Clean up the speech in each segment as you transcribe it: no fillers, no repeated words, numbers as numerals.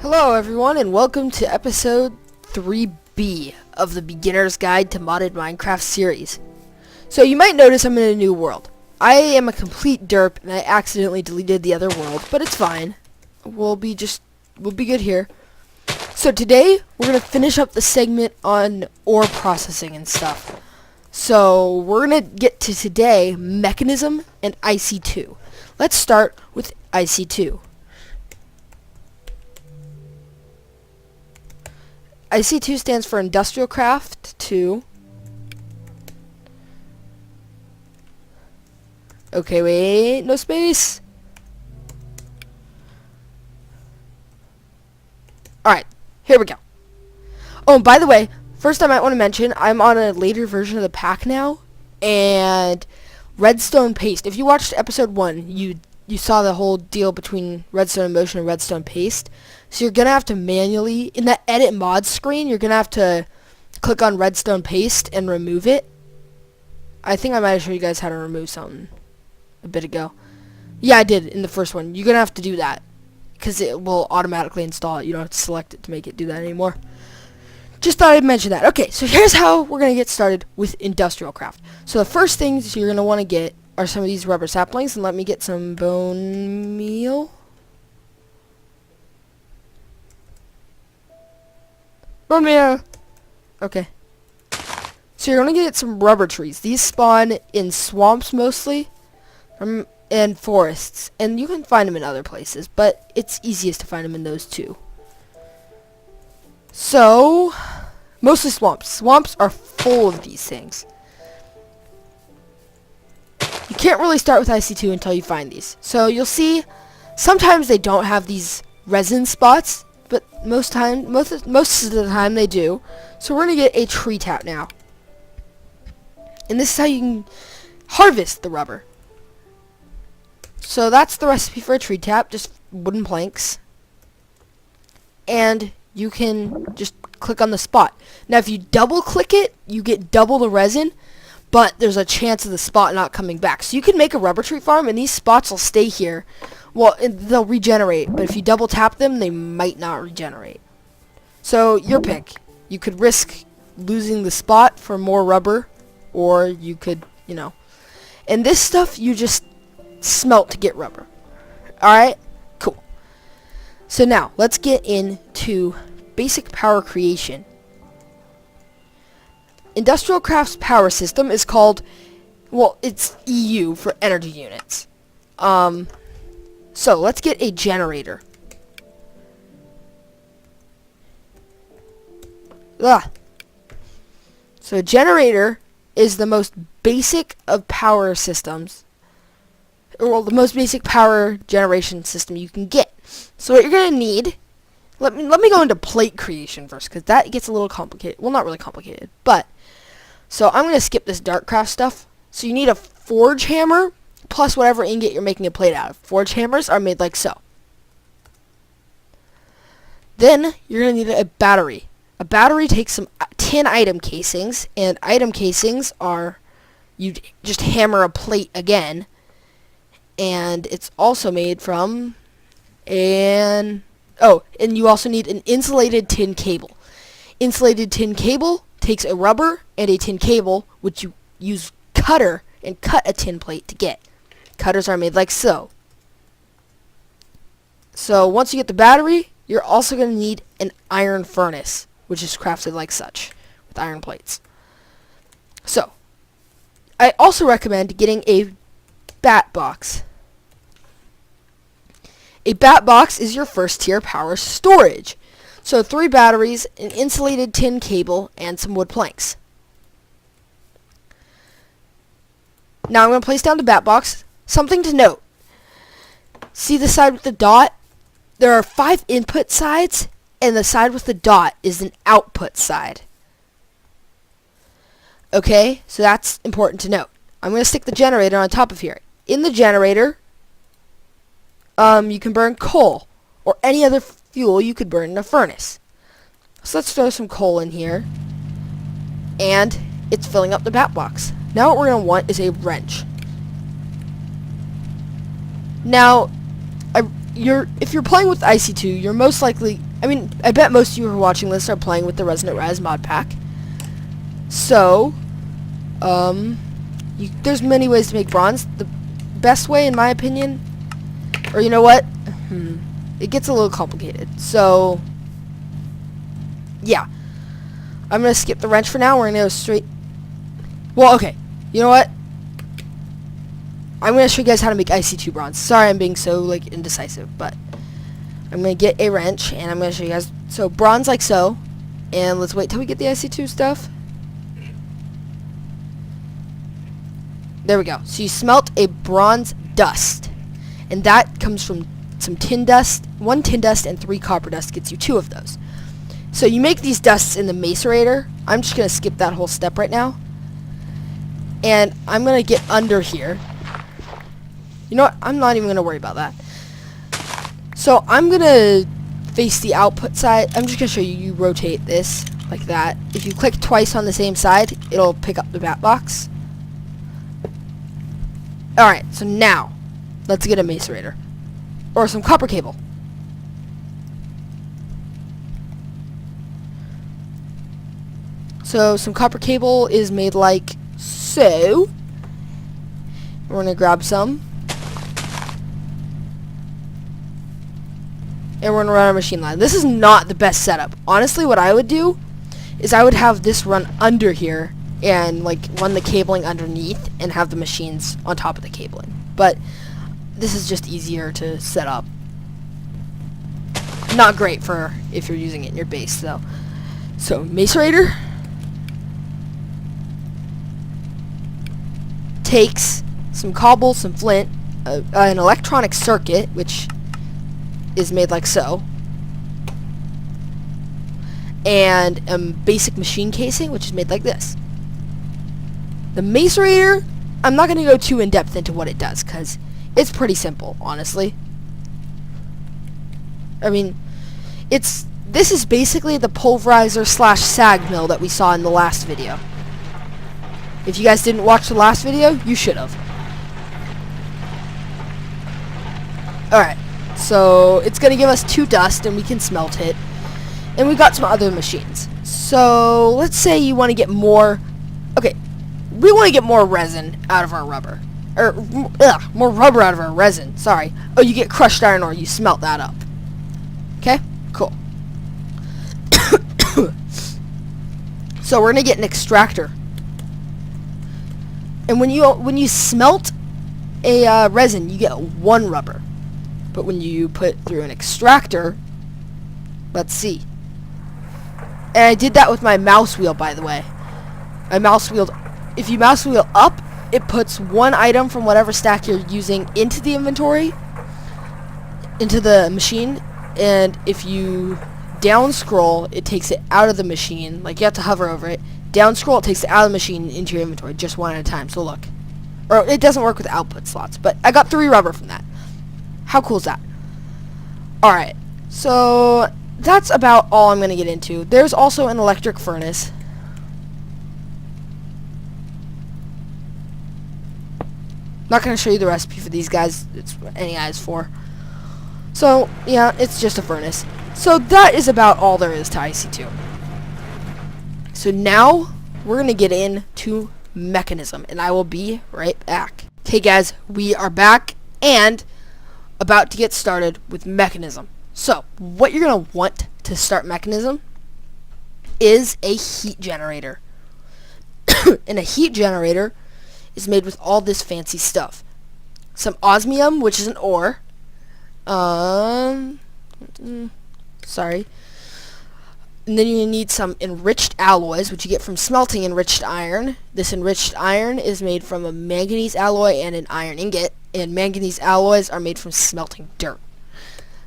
Hello everyone and welcome to episode 3B of the Beginner's Guide to Modded Minecraft series. So you might notice I'm in a new world. I am a complete derp and I accidentally deleted the other world, but it's fine. We'll be good here. So today we're going to finish up the segment on ore processing and stuff. So we're going to get to today Mekanism and IC2. Let's start with IC2. IC2 stands for Industrial Craft 2. Okay, wait, no space. Alright, here we go. Oh, and by the way, first I might want to mention, I'm on a later version of the pack now, and redstone paste. If you watched episode 1, you saw the whole deal between redstone motion and redstone paste. So you're going to have to manually, in that edit mods screen, you're going to have to click on redstone paste and remove it. I think I might have showed you guys how to remove something a bit ago. Yeah, I did in the first one. You're going to have to do that because it will automatically install it. You don't have to select it to make it do that anymore. Just thought I'd mention that. Okay, so here's how we're going to get started with industrial craft. So the first things you're going to want to get are some of these rubber saplings, and let me get some bone meal. Bone meal! Okay. So you're going to get some rubber trees. These spawn in swamps mostly, and forests. And you can find them in other places, but it's easiest to find them in those two. So, mostly swamps. Swamps are full of these things. You can't really start with IC2 until you find these. So you'll see sometimes they don't have these resin spots, but most of the time they do. So we're going to get a tree tap now. And this is how you can harvest the rubber. So that's the recipe for a tree tap, just wooden planks. And you can just click on the spot. Now if you double click it, you get double the resin. But there's a chance of the spot not coming back. So you can make a rubber tree farm, and these spots will stay here. Well, they'll regenerate, but if you double tap them, they might not regenerate. So, your pick. You could risk losing the spot for more rubber, or you could, And this stuff, you just smelt to get rubber. Alright? Cool. So now, let's get into basic power creation. Industrial Craft's power system is called, well, it's EU for energy units. So let's get a generator. So a generator is the most basic of power systems, or the most basic power generation system you can get. So what you're going to need, let me go into plate creation first, because that gets a little complicated. Well, not really complicated, but so I'm going to skip this Darkcraft stuff. So you need a forge hammer plus whatever ingot you're making a plate out of. Forge hammers are made like so. Then you're going to need a battery. A battery takes some tin item casings, and item casings are, you just hammer a plate again, and it's also made from and you also need an insulated tin cable. Insulated tin cable takes a rubber and a tin cable, which you use cutter and cut a tin plate to get. Cutters are made like so. So once you get the battery, you're also going to need an iron furnace, which is crafted like such, with iron plates. So, I also recommend getting a bat box. A bat box is your first tier power storage. So 3 batteries, an insulated tin cable, and some wood planks. Now I'm going to place down the bat box. Something to note. See the side with the dot? There are 5 input sides, and the side with the dot is an output side. Okay, so that's important to note. I'm going to stick the generator on top of here. In the generator, you can burn coal, or any other fuel you could burn in a furnace. So let's throw some coal in here, and it's filling up the bat box. Now what we're going to want is a wrench. Now, if you're playing with IC2, you're most likely, I mean, I bet most of you who are watching this are playing with the Resonant Rise mod pack. So, there's many ways to make bronze. The best way, in my opinion, or you know what? It gets a little complicated. So, yeah. I'm going to skip the wrench for now. We're going to go straight... Well, okay. You know what? I'm going to show you guys how to make IC2 bronze. Sorry I'm being so, like, indecisive, but I'm going to get a wrench, and I'm going to show you guys. So, bronze like so. And let's wait till we get the IC2 stuff. There we go. So, you smelt a bronze dust. And that comes from some tin dust. 1 tin dust and 3 copper dust gets you 2 of those. So, you make these dusts in the macerator. I'm just going to skip that whole step right now. And I'm going to get under here. You know what? I'm not even going to worry about that. So I'm going to face the output side. I'm just going to show you. You rotate this like that. If you click twice on the same side, it'll pick up the bat box. Alright, so now, let's get a macerator. Or some copper cable. So some copper cable is made like so. We're going to grab some. And we're going to run our machine line. This is not the best setup. Honestly, what I would do is I would have this run under here and like run the cabling underneath and have the machines on top of the cabling. But this is just easier to set up. Not great for if you're using it in your base though. So macerator takes some cobble, some flint, an electronic circuit, which is made like so, and a basic machine casing, which is made like this. The macerator, I'm not going to go too in depth into what it does because it's pretty simple, honestly. I mean, this is basically the pulverizer / sag mill that we saw in the last video. If you guys didn't watch the last video, you should have. Alright. So, it's going to give us 2 dust, and we can smelt it. And we've got some other machines. So, let's say you want to get more... Okay, we want to get more resin out of our rubber. Or, more rubber out of our resin, sorry. Oh, you get crushed iron ore, you smelt that up. Okay, cool. So, we're going to get an extractor. And when you smelt a resin, you get 1 rubber. But when you put through an extractor, let's see. And I did that with my mouse wheel, by the way. I mouse wheeled. If you mouse wheel up, it puts 1 item from whatever stack you're using into the inventory, into the machine. And if you down scroll, it takes it out of the machine. Like, you have to hover over it. Down scroll, it takes it out of the machine into your inventory, just 1 at a time. So look. Or it doesn't work with output slots, but I got 3 rubber from that. How cool is that? Alright, so that's about all I'm going to get into. There's also an electric furnace. Not going to show you the recipe for these guys. It's what NEI is for. So, yeah, it's just a furnace. So that is about all there is to IC2. So now, we're going to get into Mekanism, and I will be right back. Okay, guys, we are back, and about to get started with Mekanism. So, what you're going to want to start Mekanism is a heat generator. And a heat generator is made with all this fancy stuff. Some osmium, which is an ore. Sorry. And then you need some enriched alloys, which you get from smelting enriched iron. This enriched iron is made from a manganese alloy and an iron ingot. And manganese alloys are made from smelting dirt.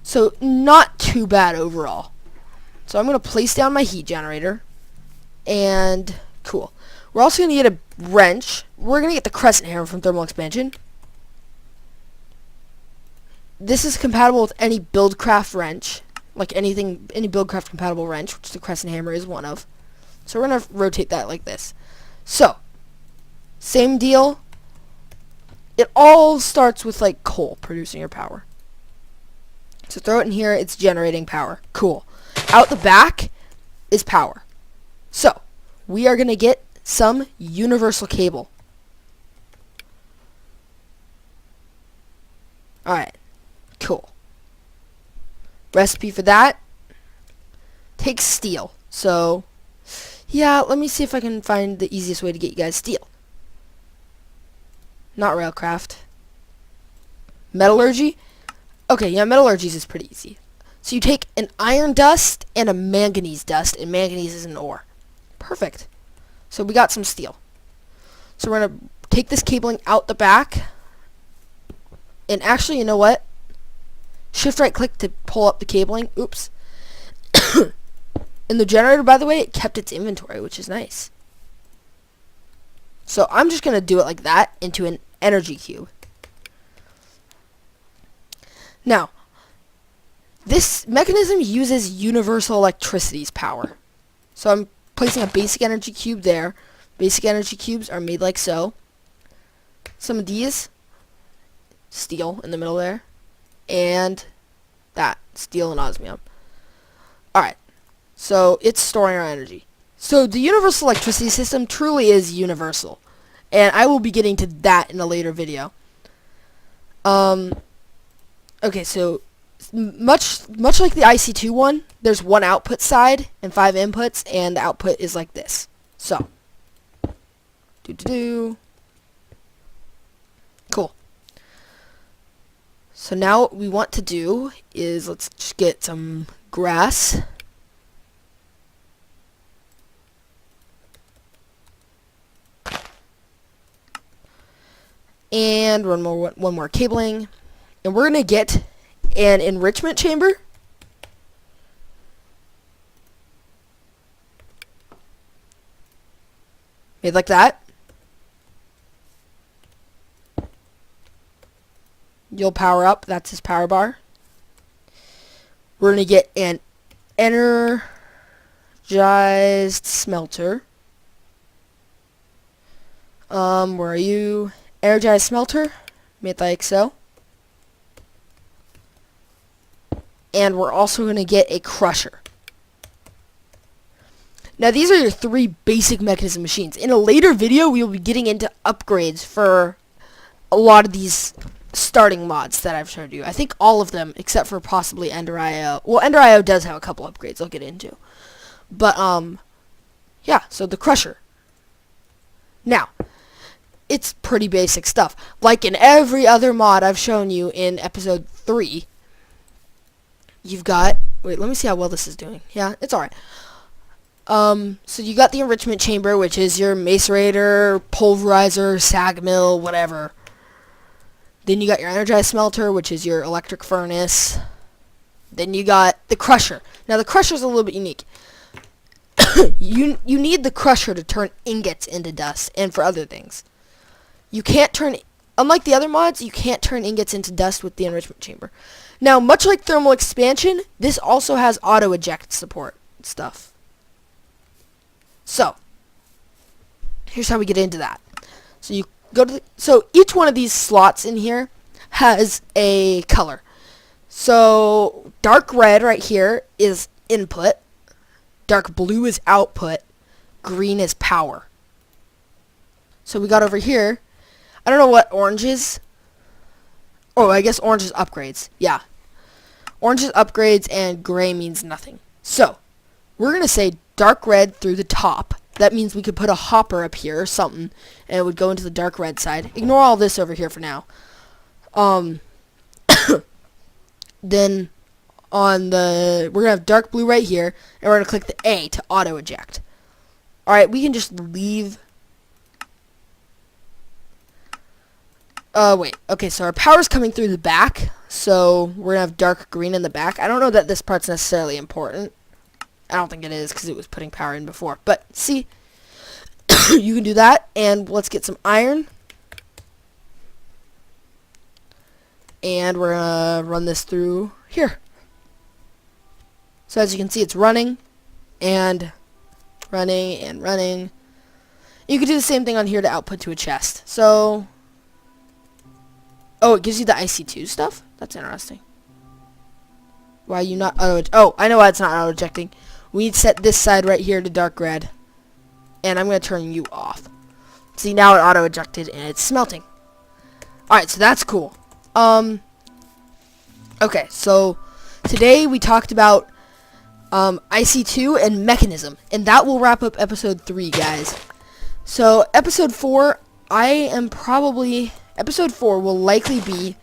So, not too bad overall. So, I'm going to place down my heat generator. And, cool. We're also going to get a wrench. We're going to get the crescent hammer from thermal expansion. This is compatible with any Buildcraft wrench. Like any Buildcraft compatible wrench, which the crescent hammer is one of. So, we're going to rotate that like this. So, same deal. It all starts with, like, coal producing your power. So throw it in here, it's generating power. Cool. out the back is power. So, we are going to get some universal cable. Alright, cool. Recipe for that takes steel. So, yeah, let me see if I can find the easiest way to get you guys steel. Not railcraft. Metallurgy? Okay, yeah, metallurgy is pretty easy. So you take an iron dust and a manganese dust, and manganese is an ore. Perfect. So we got some steel. So we're going to take this cabling out the back. And actually, you know what? Shift right click to pull up the cabling. Oops. And the generator, by the way, it kept its inventory, which is nice. So I'm just going to do it like that into an energy cube. Now, this mechanism uses universal electricity's power. So I'm placing a basic energy cube there. Basic energy cubes are made like so. Some of these, steel in the middle there. And that, steel and osmium. Alright, so it's storing our energy. So the universal electricity system truly is universal. And I will be getting to that in a later video. Okay, so much like the IC2 one, there's one output side and 5 inputs, and the output is like this. So, cool. So now what we want to do is, let's just get some grass. And one more cabling. And we're going to get an enrichment chamber. Made like that. You'll power up. That's his power bar. We're going to get an energized smelter. Where are you? Energized smelter. Made like so. And we're also going to get a crusher. Now these are your 3 basic mechanism machines. In a later video, we will be getting into upgrades for a lot of these starting mods that I've showed you. I think all of them, except for possibly Ender.io. Well, Ender.io does have a couple upgrades I'll get into. But, yeah, so the crusher. Now, it's pretty basic stuff. Like in every other mod I've shown you in episode 3, you've got... Wait, let me see how well this is doing. Yeah, it's alright. So you got the enrichment chamber, which is your macerator, pulverizer, sag mill, whatever. Then you got your energized smelter, which is your electric furnace. Then you got the crusher. Now the crusher's a little bit unique. You need the crusher to turn ingots into dust and for other things. You can't turn... Unlike the other mods, you can't turn ingots into dust with the enrichment chamber. Now, much like thermal expansion, this also has auto-eject support stuff. So, here's how we get into that. So you go to so each one of these slots in here has a color. So dark red right here is input, dark blue is output, green is power. So we got over here, I don't know what orange is. Oh, I guess orange is upgrades. Yeah. Orange is upgrades and gray means nothing. So, we're going to say dark red through the top. That means we could put a hopper up here or something, and it would go into the dark red side. Ignore all this over here for now. Then on the... We're going to have dark blue right here, and we're going to click the A to auto-eject. Alright, we can just leave... wait. Okay, so our power's coming through the back, so we're going to have dark green in the back. I don't know that this part's necessarily important. I don't think it is, because it was putting power in before. But, see, you can do that, and let's get some iron. And we're going to run this through here. So, as you can see, it's running, and running, and running. You could do the same thing on here to output to a chest. So... Oh, it gives you the IC2 stuff? That's interesting. Why are you not auto? Oh, I know why it's not auto ejecting. We need to set this side right here to dark red, and I'm gonna turn you off. See, now it auto ejected and it's smelting. All right, so that's cool. Okay, so today we talked about IC2 and Mekanism, and that will wrap up episode 3, guys. So episode 4, episode 4 will likely be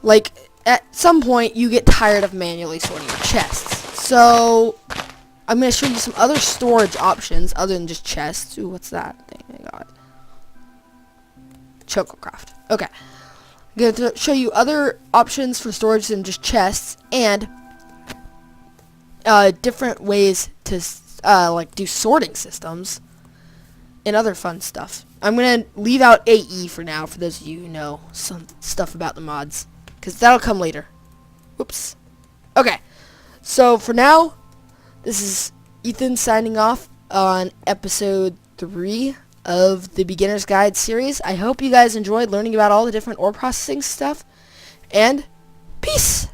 like at some point you get tired of manually sorting your chests. So I'm gonna show you some other storage options other than just chests. Ooh, what's that thing I got? Chococraft. Okay. I'm going to show you other options for storage than just chests, and different ways to like do sorting systems and other fun stuff. I'm going to leave out AE for now for those of you who know some stuff about the mods, because that'll come later. Whoops. Okay. So for now, this is Ethan signing off on episode 3 of the Beginner's Guide series. I hope you guys enjoyed learning about all the different ore processing stuff, and peace!